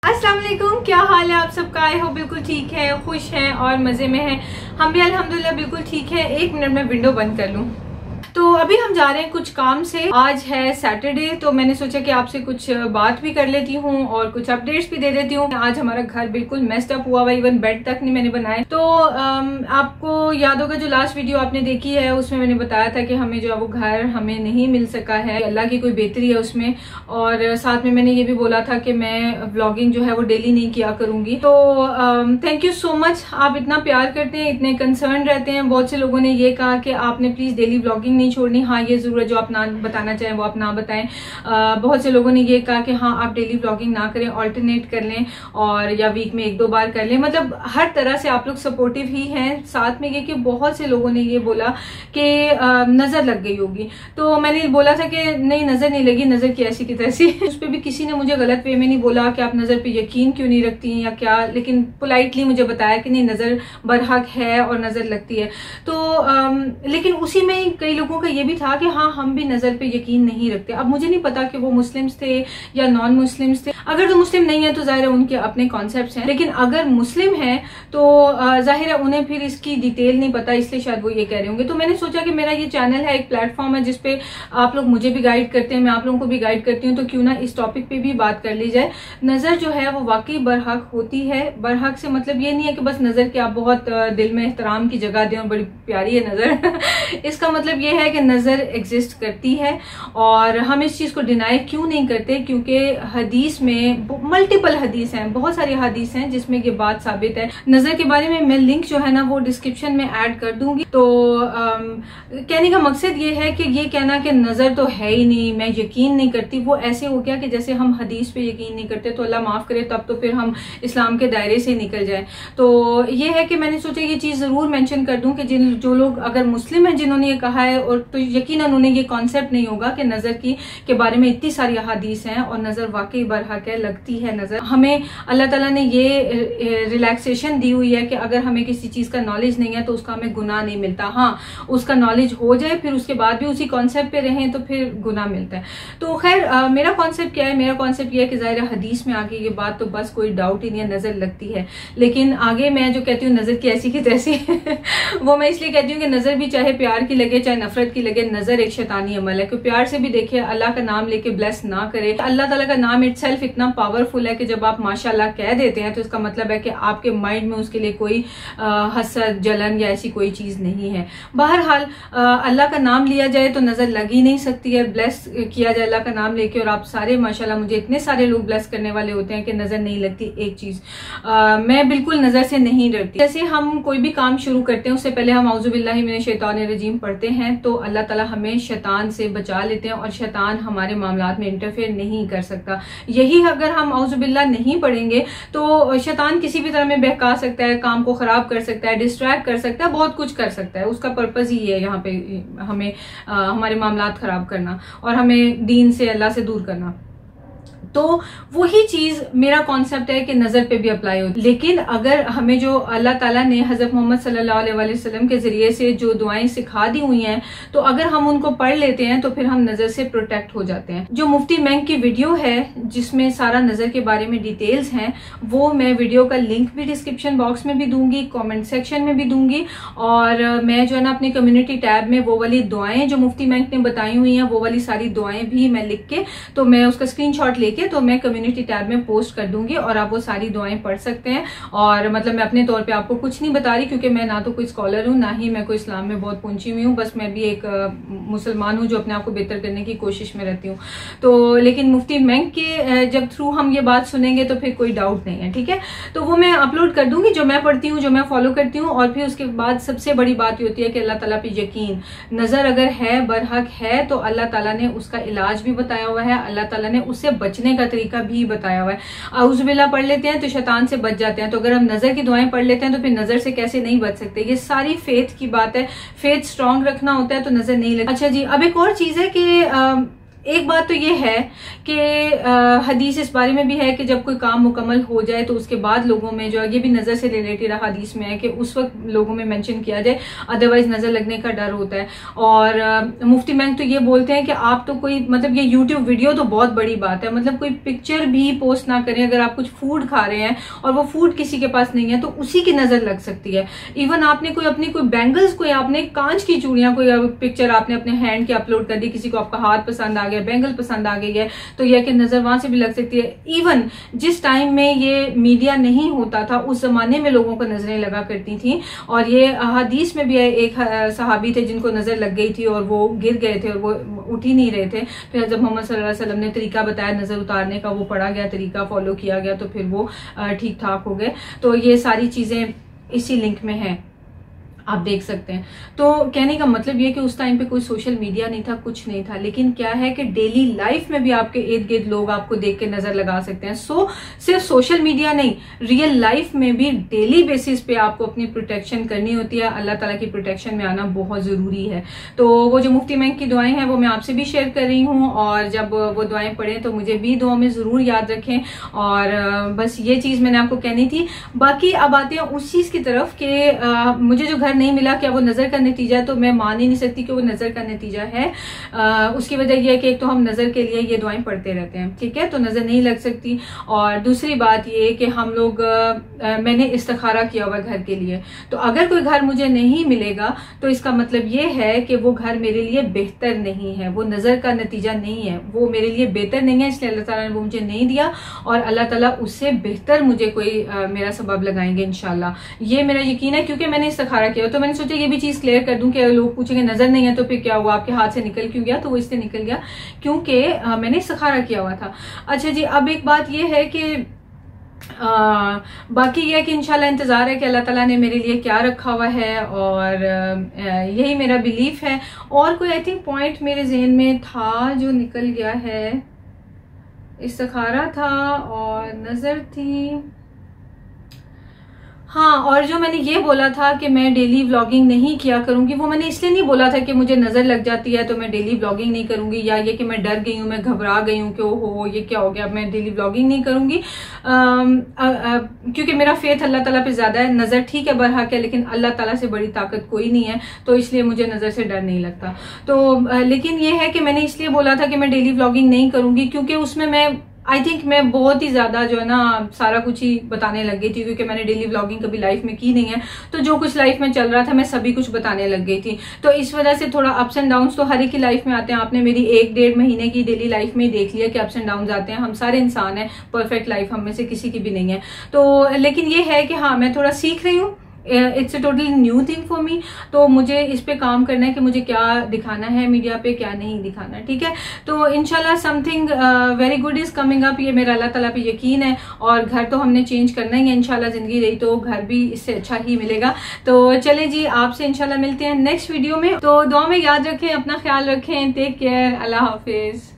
अस्सलाम वालेकुम, क्या हाल है आप सबका? आई होप बिल्कुल ठीक है, खुश हैं और मज़े में हैं। हम भी अल्हम्दुलिल्लाह बिल्कुल ठीक है। 1 मिनट में विंडो बंद कर लूँ। तो अभी हम जा रहे हैं कुछ काम से। आज है सैटरडे, तो मैंने सोचा कि आपसे कुछ बात भी कर लेती हूँ और कुछ अपडेट्स भी दे देती हूँ। आज हमारा घर बिल्कुल मेस्ड अप हुआ हुआ, इवन बेड तक नहीं मैंने बनाया। तो आपको याद होगा जो लास्ट वीडियो आपने देखी है उसमें मैंने बताया था कि हमें जो है वो घर हमें नहीं मिल सका है। अल्लाह की कोई बेहतरी है उसमें। और साथ में मैंने ये भी बोला था कि मैं व्लॉगिंग जो है वो डेली नहीं किया करूंगी। तो थैंक यू सो मच, आप इतना प्यार करते हैं, इतने कंसर्न रहते हैं। बहुत से लोगों ने ये कहा कि आपने प्लीज डेली व्लॉगिंग नहीं छोड़नी। हाँ, ये जरूर है, जो आप ना बताना चाहें वो आप ना बताएं। बहुत से लोगों ने ये कहा कि हाँ आप डेली व्लॉगिंग ना करें, ऑल्टरनेट कर लें और या वीक में 1-2 बार कर लें। मतलब हर तरह से आप लोग सपोर्टिव ही हैं। साथ में ये कि बहुत से लोगों ने ये बोला कि नजर लग गई होगी। तो मैंने बोला था कि नहीं, नजर नहीं लगी, नजर की ऐसी की तैसी। उस पर भी किसी ने मुझे गलत वे में नहीं बोला कि आप नजर पे यकीन क्यों नहीं रखती हैं या क्या, लेकिन पोलाइटली मुझे बताया कि नहीं, नजर बरहक है और नजर लगती है। तो लेकिन उसी में कई लोगों का ये भी था कि हाँ हम भी नजर पे यकीन नहीं रखते। अब मुझे नहीं पता कि वो मुस्लिम्स थे या नॉन मुस्लिम्स थे। अगर तो मुस्लिम नहीं है तो जाहिर है उनके अपने कॉन्सेप्ट्स हैं, लेकिन अगर मुस्लिम है तो जाहिर है उन्हें फिर इसकी डिटेल नहीं पता, इसलिए शायद वो ये कह रहे होंगे। तो मैंने सोचा कि मेरा ये चैनल है, एक प्लेटफॉर्म है जिसपे आप लोग मुझे भी गाइड करते हैं, मैं आप लोगों को भी गाइड करती हूँ, तो क्यों ना इस टॉपिक पे भी बात कर ली जाए। नजर जो है वो वाकई बरहक होती है। बरहक से मतलब ये नहीं है कि बस नजर के आप बहुत दिल में एहतराम की जगह दें और बड़ी प्यारी है नजर। इसका मतलब ये है कि नजर एग्जिस्ट करती है और हम इस चीज को डिनाई क्यों नहीं करते, क्योंकि हदीस में मल्टीपल हदीस हैं, बहुत सारी हदीस हैं जिसमें ये बात साबित है। नजर के बारे में मैं लिंक जो है ना वो डिस्क्रिप्शन में ऐड कर दूंगी। तो कहने का मकसद ये है कि ये कहना कि नजर तो है ही नहीं, मैं यकीन नहीं करती, वो ऐसे हो गया कि जैसे हम हदीस पे यकीन नहीं करते तो अल्लाह माफ करे, तब तो फिर हम इस्लाम के दायरे से निकल जाए। तो ये है कि मैंने सोचा ये चीज जरूर मेंशन कर दूं कि जो लोग अगर मुस्लिम हैं जिन्होंने ये कहा है, और तो यकीनन उन्हें ये कॉन्सेप्ट नहीं होगा कि नजर के बारे में इतनी सारी हदीस हैं और नजर वाकई बरहक है, लगती है नजर। हमें अल्लाह ताला ने ये रिलैक्सेशन दी हुई है कि अगर हमें किसी चीज का नॉलेज नहीं है तो उसका हमें गुनाह नहीं मिलता। हाँ, उसका नॉलेज हो जाए फिर उसके बाद भी उसी कॉन्सेप्ट पे रहें तो फिर गुनाह मिलता है। तो खैर मेरा कॉन्सेप्ट क्या है? मेरा कॉन्सेप्ट ये है कि जाहिर हदीस में आगे ये बात तो बस कोई डाउट ही नहीं है, नजर लगती है। लेकिन आगे मैं जो कहती हूँ नजर की ऐसी की तैसी वो मैं इसलिए कहती हूँ कि नजर भी चाहे प्यार की लगे चाहे नफरत की लगे, नजर एक शैतानी अमल है। क्योंकि प्यार से भी देखिए, अल्लाह का नाम लेके ब्लेस ना करे। अल्लाह ताला का नाम इटसेल्फ इतना पावरफुल है कि जब आप माशाल्लाह कह देते हैं तो इसका मतलब है कि आपके माइंड में उसके लिए कोई हसद, जलन या ऐसी कोई चीज नहीं है। बहरहाल अल्लाह का नाम लिया जाए तो नजर लग ही नहीं सकती है। ब्लेस किया जाए अल्लाह का नाम लेके और आप सारे माशाल्लाह, मुझे इतने सारे लोग ब्लेस करने वाले होते हैं कि नजर नहीं लगती। एक चीज मैं बिल्कुल नजर से नहीं डरती। जैसे हम कोई भी काम शुरू करते हैं उससे पहले हम औज़ुबिल्लाहि मिनश शैतानिर रजीम पढ़ते हैं तो अल्लाह ताला हमें शैतान से बचा लेते हैं और शैतान हमारे मामलात में इंटरफेयर नहीं कर सकता। यही अगर हम औज़ुबिल्लाह नहीं पढ़ेंगे तो शैतान किसी भी तरह में बहका सकता है, काम को खराब कर सकता है, डिस्ट्रैक्ट कर सकता है, बहुत कुछ कर सकता है। उसका पर्पज ही है यहाँ पे हमें हमारे मामलात खराब करना और हमें दीन से, अल्लाह से दूर करना। तो वही चीज मेरा कॉन्सेप्ट है कि नजर पे भी अप्लाई होती है। लेकिन अगर हमें जो अल्लाह ताला ने हजरत मोहम्मद सल्लल्लाहु अलैहि वसल्लम के जरिए से जो दुआएं सिखा दी हुई हैं, तो अगर हम उनको पढ़ लेते हैं तो फिर हम नजर से प्रोटेक्ट हो जाते हैं। जो मुफ्ती मेंग की वीडियो है जिसमें सारा नजर के बारे में डिटेल्स हैं, वो मैं वीडियो का लिंक भी डिस्क्रिप्शन बॉक्स में भी दूंगी, कॉमेंट सेक्शन में भी दूंगी। और मैं जो है ना अपनी कम्युनिटी टैब में वो वाली दुआएं जो मुफ्ती मेंग ने बताई हुई हैं, वो वाली सारी दुआएं भी मैं लिख के, तो मैं उसका स्क्रीनशॉट लेके तो मैं कम्युनिटी टैब में पोस्ट कर दूंगी और आप वो सारी दुआएं पढ़ सकते हैं। और मतलब मैं अपने तौर पे आपको कुछ नहीं बता रही, क्योंकि मैं ना तो कोई स्कॉलर हूँ ना ही मैं कोई इस्लाम में बहुत पहुंची हुई हूँ। बस मैं भी एक मुसलमान हूँ जो अपने आप को बेहतर करने की कोशिश में रहती हूँ। तो लेकिन मुफ्ती मेंग के जब थ्रू हम ये बात सुनेंगे तो फिर कोई डाउट नहीं है, ठीक है। तो वो मैं अपलोड कर दूंगी जो मैं पढ़ती हूँ, जो मैं फॉलो करती हूँ। और फिर उसके बाद सबसे बड़ी बात होती है कि अल्लाह ताला पे यकीन। नजर अगर है, बरहक है, तो अल्लाह ताला ने उसका इलाज भी बताया हुआ है, अल्लाह ताला ने उससे बचने का तरीका भी बताया हुआ है। औज़ुबिल्लाह पढ़ लेते हैं तो शैतान से बच जाते हैं, तो अगर हम नजर की दुआएं पढ़ लेते हैं तो फिर नजर से कैसे नहीं बच सकते? ये सारी फेथ की बात है। फेथ स्ट्रांग रखना होता है तो नजर नहीं लगती। अच्छा जी, अब एक और चीज है कि एक बात तो ये है कि हदीस इस बारे में भी है कि जब कोई काम मुकम्मल हो जाए तो उसके बाद लोगों में जो है, ये भी नज़र से रिलेटेड हदीस में है कि उस वक्त लोगों में मेंशन किया जाए, अदरवाइज नज़र लगने का डर होता है। और मुफ्ती महंग तो ये बोलते हैं कि आप तो कोई मतलब ये यूट्यूब वीडियो तो बहुत बड़ी बात है, मतलब कोई पिक्चर भी पोस्ट ना करें। अगर आप कुछ फूड खा रहे हैं और वो फूड किसी के पास नहीं है तो उसी की नज़र लग सकती है। इवन आपने कोई अपनी कोई बैंगल्स, कोई आपने कांच की चूड़ियां, कोई पिक्चर आपने अपने हैंड की अपलोड कर दी, किसी को आपका हाथ पसंद आ गया, बैंगल पसंद आ गई है, तो यह कि नजर वहां से भी लग सकती है। इवन जिस टाइम में ये मीडिया नहीं होता था उस जमाने में लोगों को नजरें लगा करती थी। और ये हदीस में भी एक सहाबी थे जिनको नजर लग गई थी और वो गिर गए थे और वो उठ ही नहीं रहे थे। फिर जब मोहम्मद सल्लल्लाहु अलैहि वसल्लम ने तरीका बताया नजर उतारने का, वो पढ़ा गया तरीका, फॉलो किया गया, तो फिर वो ठीक ठाक हो गए। तो ये सारी चीजें इसी लिंक में है, आप देख सकते हैं। तो कहने का मतलब ये कि उस टाइम पे कोई सोशल मीडिया नहीं था, कुछ नहीं था, लेकिन क्या है कि डेली लाइफ में भी आपके इर्द गिर्द लोग आपको देख के नजर लगा सकते हैं। सिर्फ सोशल मीडिया नहीं, रियल लाइफ में भी डेली बेसिस पे आपको अपनी प्रोटेक्शन करनी होती है। अल्लाह ताला की प्रोटेक्शन में आना बहुत जरूरी है। तो वो जो मुफ्ती महंग की दुआएं हैं वो मैं आपसे भी शेयर कर रही हूँ, और जब वो दुआएं पढ़ें तो मुझे भी दुआ में जरूर याद रखें। और बस ये चीज मैंने आपको कहनी थी। बाकी अब आते हैं उस चीज की तरफ कि मुझे जो घर नहीं मिला, क्या वो नजर का नतीजा है? तो मैं मान ही नहीं सकती कि वो नजर का नतीजा है। उसकी वजह यह है कि एक तो हम नजर के लिए ये दुआएं पढ़ते रहते हैं, ठीक है, तो नजर नहीं लग सकती। और दूसरी बात ये कि हम लोग मैंने इस्तिखारा किया हुआ घर के लिए, तो अगर कोई घर मुझे नहीं मिलेगा तो इसका मतलब ये है कि वो घर मेरे लिए बेहतर नहीं है, वो नजर का नतीजा नहीं है, वो मेरे लिए बेहतर नहीं है, इसलिए अल्लाह ताला ने वो मुझे नहीं दिया और अल्लाह ताला उससे बेहतर मुझे कोई मेरा सबब लगाएंगे इंशाल्लाह। ये मेरा यकीन है, क्योंकि मैंने इस्तिखारा किया। तो मैंने सोचा ये भी चीज क्लियर कर दूं कि लोग पूछेंगे नजर नहीं है तो फिर क्या हुआ, आपके हाथ से निकल क्यों गया? तो वो इससे निकल गया क्योंकि मैंने इस्तिखारा किया हुआ था। अच्छा जी, अब एक बात ये है कि बाकी ये है कि इंशाल्लाह इंतजार है कि अल्लाह ताला ने मेरे लिए क्या रखा हुआ है, और यही मेरा बिलीफ है। और कोई आई थिंक पॉइंट मेरे जहन में था जो निकल गया है। इस्तिखारा था और नजर थी, हाँ, और जो मैंने ये बोला था कि मैं डेली व्लॉगिंग नहीं किया करूंगी, वो मैंने इसलिए नहीं बोला था कि मुझे नजर लग जाती है तो मैं डेली व्लॉगिंग नहीं करूंगी, या ये कि मैं डर गई हूँ, मैं घबरा गई हूँ कि ओहो ये क्या हो गया, अब मैं डेली व्लॉगिंग नहीं करूंगी। क्योंकि मेरा फेथ अल्लाह ताला पे ज्यादा है। नजर ठीक है, बरहक है, लेकिन अल्लाह ताला से बड़ी ताकत कोई नहीं है, तो इसलिए मुझे नजर से डर नहीं लगता। तो लेकिन ये है कि मैंने इसलिए बोला था कि मैं डेली व्लॉगिंग नहीं करूंगी क्योंकि उसमें मैं आई थिंक मैं बहुत ही ज्यादा जो है ना सारा कुछ ही बताने लग गई थी, क्योंकि मैंने डेली व्लॉगिंग कभी लाइफ में की नहीं है। तो जो कुछ लाइफ में चल रहा था मैं सभी कुछ बताने लग गई थी। तो इस वजह से थोड़ा अप्स एंड डाउन्स तो हर एक की लाइफ में आते हैं। आपने मेरी 1-1.5 महीने की डेली लाइफ में देख लिया कि अप्स एंड डाउन्स आते हैं। हम सारे इंसान हैं, परफेक्ट लाइफ हम में से किसी की भी नहीं है। तो लेकिन ये है कि हाँ, मैं थोड़ा सीख रही हूँ, it's a totally new thing for me. तो मुझे इस पे काम करना है कि मुझे क्या दिखाना है मीडिया पे, क्या नहीं दिखाना, ठीक है। तो इंशाल्लाह something very good is coming up, ये मेरा अल्लाह ताला पे यकीन है। और घर तो हमने चेंज करना ही है, इंशाल्लाह जिंदगी रही तो घर भी इससे अच्छा ही मिलेगा। तो चले जी, आपसे इंशाल्लाह मिलते हैं नेक्स्ट वीडियो में। तो दुआ में याद रखें, अपना ख्याल रखें, टेक केयर, अल्लाह हाफिज।